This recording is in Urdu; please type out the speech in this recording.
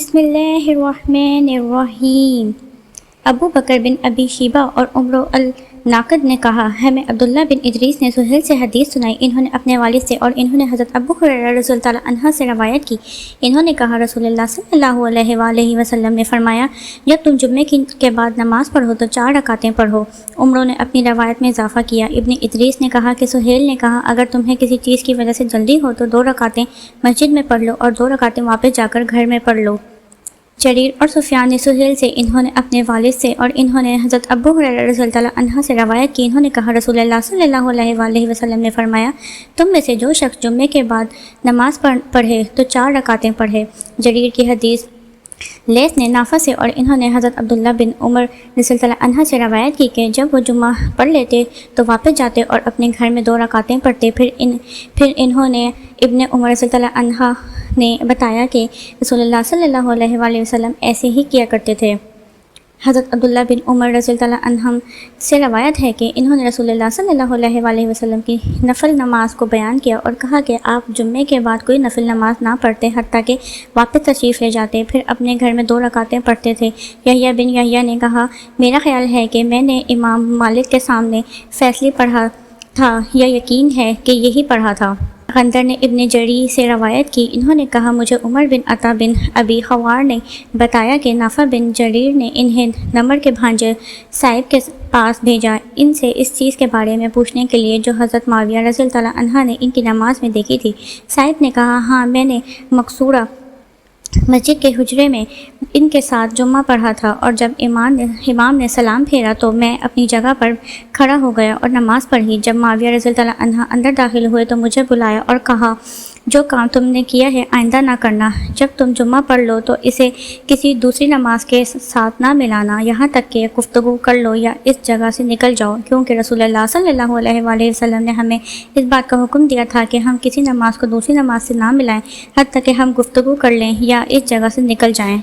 بسم اللہ الرحمن الرحیم۔ ابو بکر بن ابی شیبہ اور عمر الناقد نے کہا، ہمیں عبداللہ بن ادریس نے سہیل سے حدیث سنائی، انہوں نے اپنے والد سے اور انہوں نے حضرت ابو ہریرہ رضی اللہ تعالیٰ عنہ سے روایت کی۔ انہوں نے کہا، رسول اللہ صلی اللہ علیہ وآلہ وسلم نے فرمایا، جب تم جمعے کے بعد نماز پڑھو تو 4 رکعتیں پڑھو۔ عمر نے اپنی روایت میں اضافہ کیا۔ ابن ادریس نے کہا کہ سہیل نے کہا، اگر تمہیں کسی چیز کی وجہ سے جلدی ہو تو 2 رکعتیں مسجد میں پڑھ لو اور 2 رکعتیں واپس جا کر گھر میں پڑھ لو۔ جریر اور سفیان نے سہیل سے، انہوں نے اپنے والد سے اور انہوں نے حضرت ابو ہریرہ رضی اللہ تعالیٰ عنہ سے روایت کی۔ انہوں نے کہا، رسول اللہ صلی اللہ علیہ وآلہ وسلم نے فرمایا، تم میں سے جو شخص جمعے کے بعد نماز پڑھے تو 4 رکعتیں پڑھے۔ جریر کی حدیث لیث نے نافع سے اور انہوں نے حضرت عبداللہ بن عمر رضی اللہ عنہ سے روایت کی کہ جب وہ جمعہ پڑھ لیتے تو واپس جاتے اور اپنے گھر میں 2 رکعتیں پڑھتے۔ پھر انہوں نے ابن عمر رضی اللہ عنہ نے بتایا کہ رسول اللہ صلی اللہ علیہ وآلہ وسلم ایسے ہی کیا کرتے تھے۔ حضرت عبداللہ بن عمر رضی اللہ عنہ سے روایت ہے کہ انہوں نے رسول اللہ صلی اللہ علیہ وآلہ وسلم کی نفل نماز کو بیان کیا اور کہا کہ آپ جمعے کے بعد کوئی نفل نماز نہ پڑھتے حتیٰ کہ واپس تشریف لے جاتے، پھر اپنے گھر میں 2 رکعتیں پڑھتے تھے۔ یحییٰ بن یحییٰ نے کہا، میرا خیال ہے کہ میں نے امام مالک کے سامنے فیصلی پڑھا تھا یا یقین ہے کہ یہی پڑھا تھا۔ غندر نے ابن جری سے روایت کی، انہوں نے کہا، مجھے عمر بن عطا بن ابی خوار نے بتایا کہ نافع بن جریر نے انہیں نمر کے بھانجے صائب کے پاس بھیجا ان سے اس چیز کے بارے میں پوچھنے کے لیے جو حضرت معاویہ رضی اللہ عنہ نے ان کی نماز میں دیکھی تھی۔ صائب نے کہا، ہاں، میں نے مقصورہ مسجد کے حجرے میں ان کے ساتھ جمعہ پڑھا تھا، اور جب امام نے سلام پھیرا تو میں اپنی جگہ پر کھڑا ہو گیا اور نماز پڑھی۔ جب معاویہ رضی اللہ عنہ اندر داخل ہوئے تو مجھے بلایا اور کہا، جو کام تم نے کیا ہے آئندہ نہ کرنا، جب تم جمعہ پڑھ لو تو اسے کسی دوسری نماز کے ساتھ نہ ملانا، یہاں تک کہ گفتگو کر لو یا اس جگہ سے نکل جاؤ، کیونکہ رسول اللہ صلی اللہ علیہ وآلہ وسلم نے ہمیں اس بات کا حکم دیا تھا کہ ہم کسی نماز کو دوسری نماز سے نہ ملائیں حتیٰ کہ ہم گفتگو کر لیں یا اس جگہ سے نکل جائیں۔